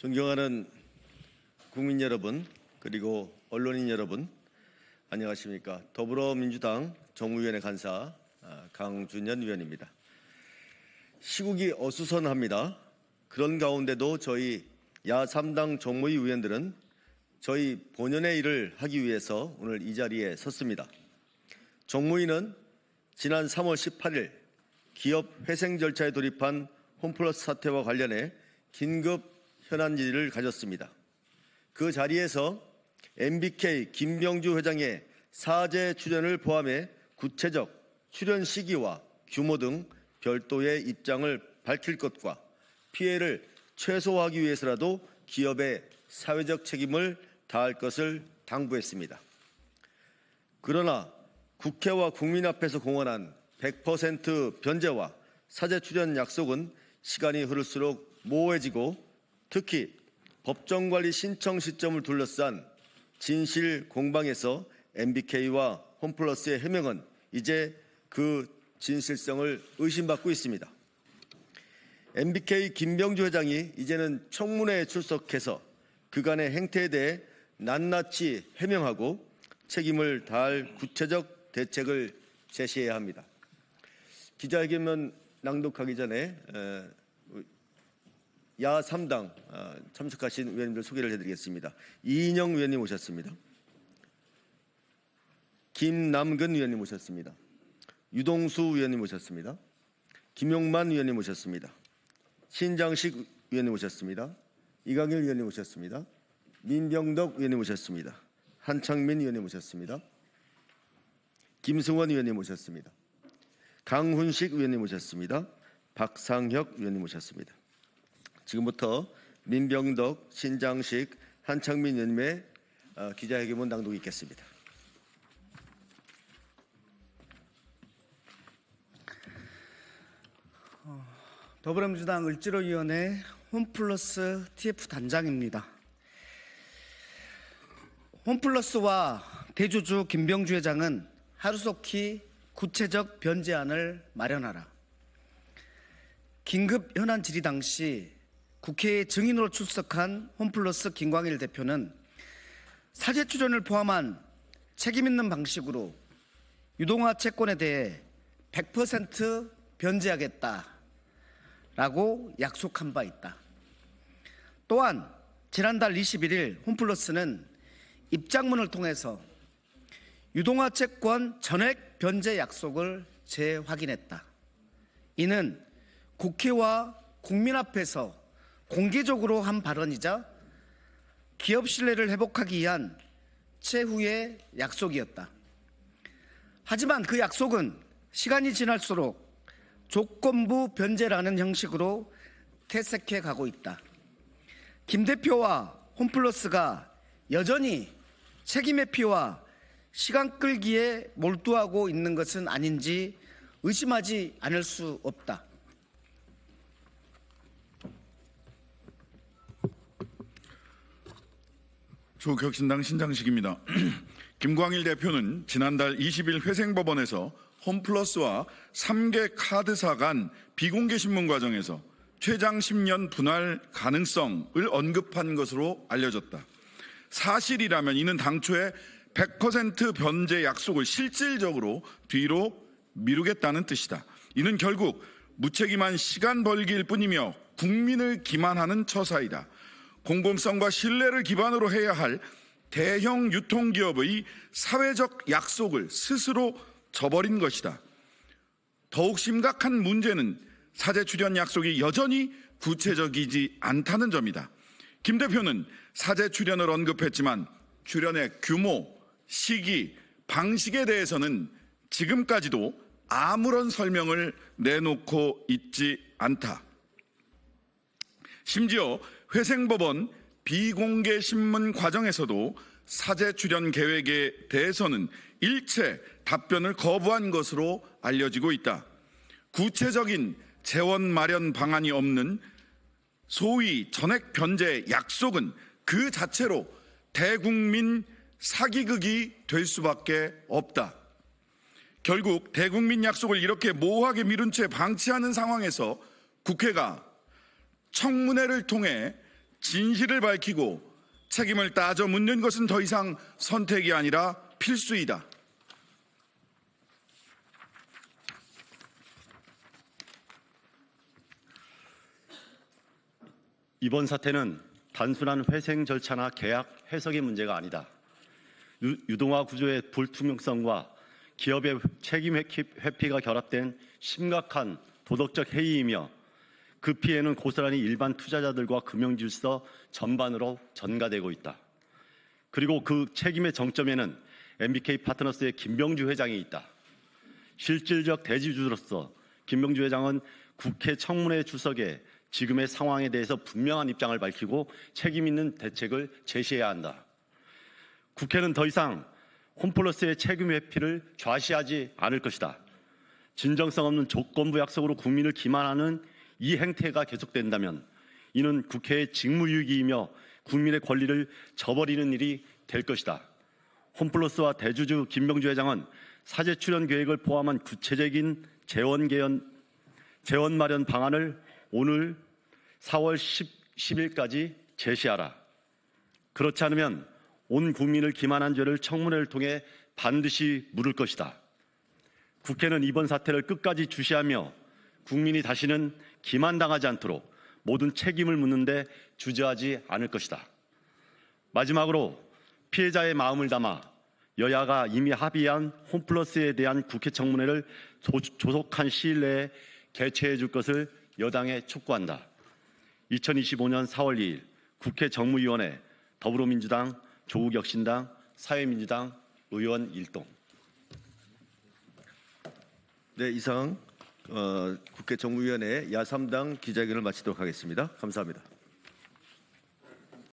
존경하는 국민 여러분, 그리고 언론인 여러분, 안녕하십니까. 더불어민주당 정무위원회 간사 강준현 위원입니다. 시국이 어수선합니다. 그런 가운데도 저희 야3당 정무위 의원들은 저희 본연의 일을 하기 위해서 오늘 이 자리에 섰습니다. 정무위는 지난 3월 18일 기업 회생 절차에 돌입한 홈플러스 사태와 관련해 긴급 현안 질의를 가졌습니다. 그 자리에서 MBK 김병주 회장의 사죄 출연을 포함해 구체적 출연 시기와 규모 등 별도의 입장을 밝힐 것과 피해를 최소화하기 위해서라도 기업의 사회적 책임을 다할 것을 당부했습니다. 그러나 국회와 국민 앞에서 공언한 100% 변제와 사죄 출연 약속은 시간이 흐를수록 모호해지고 특히 법정관리 신청 시점을 둘러싼 진실 공방에서 MBK와 홈플러스의 해명은 이제 그 진실성을 의심받고 있습니다. MBK 김병주 회장이 이제는 청문회에 출석해서 그간의 행태에 대해 낱낱이 해명하고 책임을 다할 구체적 대책을 제시해야 합니다. 기자회견문 낭독하기 전에 야3당 참석하신 의원님들 소개를 해드리겠습니다. 이인영 의원님 오셨습니다. 김남근 의원님 오셨습니다. 유동수 의원님 오셨습니다. 김용만 의원님 오셨습니다. 신장식 의원님 오셨습니다. 이강일 의원님 오셨습니다. 민병덕 의원님 오셨습니다. 한창민 의원님 오셨습니다. 김승원 의원님 오셨습니다. 강훈식 의원님 오셨습니다. 박상혁 의원님 오셨습니다. 지금부터 민병덕, 신장식, 한창민 의원님의 기자회견문 낭독이 있겠습니다. 더불어민주당 을지로위원회 홈플러스 TF 단장입니다. 홈플러스와 대주주 김병주 회장은 하루속히 구체적 변제안을 마련하라. 긴급 현안 질의 당시 국회에 증인으로 출석한 홈플러스 김광일 대표는 사죄 출연을 포함한 책임 있는 방식으로 유동화 채권에 대해 100% 변제하겠다라고 약속한 바 있다. 또한 지난달 21일 홈플러스는 입장문을 통해서 유동화 채권 전액 변제 약속을 재확인했다. 이는 국회와 국민 앞에서 공개적으로 한 발언이자 기업 신뢰를 회복하기 위한 최후의 약속이었다. 하지만 그 약속은 시간이 지날수록 조건부 변제라는 형식으로 퇴색해 가고 있다. 김 대표와 홈플러스가 여전히 책임의 피와 시간 끌기에 몰두하고 있는 것은 아닌지 의심하지 않을 수 없다. 조국혁신당 신장식입니다. 김광일 대표는 지난달 20일 회생법원에서 홈플러스와 3개 카드사 간 비공개 신문 과정에서 최장 10년 분할 가능성을 언급한 것으로 알려졌다. 사실이라면 이는 당초에 100% 변제 약속을 실질적으로 뒤로 미루겠다는 뜻이다. 이는 결국 무책임한 시간 벌기일 뿐이며 국민을 기만하는 처사이다. 공공성과 신뢰를 기반으로 해야 할 대형 유통기업의 사회적 약속을 스스로 저버린 것이다. 더욱 심각한 문제는 사죄 출연 약속이 여전히 구체적이지 않다는 점이다. 김 대표는 사죄 출연을 언급했지만 출연의 규모, 시기, 방식에 대해서는 지금까지도 아무런 설명을 내놓고 있지 않다. 심지어 회생법원 비공개 신문 과정에서도 사죄 출연 계획에 대해서는 일체 답변을 거부한 것으로 알려지고 있다. 구체적인 재원 마련 방안이 없는 소위 전액 변제 약속은 그 자체로 대국민 사기극이 될 수밖에 없다. 결국 대국민 약속을 이렇게 모호하게 미룬 채 방치하는 상황에서 국회가 청문회를 통해 진실을 밝히고 책임을 따져 묻는 것은 더 이상 선택이 아니라 필수이다. 이번 사태는 단순한 회생 절차나 계약 해석의 문제가 아니다. 유동화 구조의 불투명성과 기업의 책임 회피가 결합된 심각한 도덕적 해이이며 그 피해는 고스란히 일반 투자자들과 금융질서 전반으로 전가되고 있다. 그리고 그 책임의 정점에는 MBK 파트너스의 김병주 회장이 있다. 실질적 대주주로서 김병주 회장은 국회 청문회 출석에 지금의 상황에 대해서 분명한 입장을 밝히고 책임 있는 대책을 제시해야 한다. 국회는 더 이상 홈플러스의 책임 회피를 좌시하지 않을 것이다. 진정성 없는 조건부 약속으로 국민을 기만하는 이 행태가 계속된다면 이는 국회의 직무유기이며 국민의 권리를 저버리는 일이 될 것이다. 홈플러스와 대주주 김병주 회장은 사재 출연 계획을 포함한 구체적인 재원 마련 방안을 오늘 4월 10일까지 제시하라. 그렇지 않으면 온 국민을 기만한 죄를 청문회를 통해 반드시 물을 것이다. 국회는 이번 사태를 끝까지 주시하며 국민이 다시는 기만당하지 않도록 모든 책임을 묻는데 주저하지 않을 것이다. 마지막으로 피해자의 마음을 담아 여야가 이미 합의한 홈플러스에 대한 국회 청문회를 조속한 시일 내에 개최해 줄 것을 여당에 촉구한다. 2025년 4월 2일 국회 정무위원회 더불어민주당, 조국혁신당, 사회민주당 의원 일동. 네, 이상 국회 정무위원회 야3당 기자회견을 마치도록 하겠습니다. 감사합니다.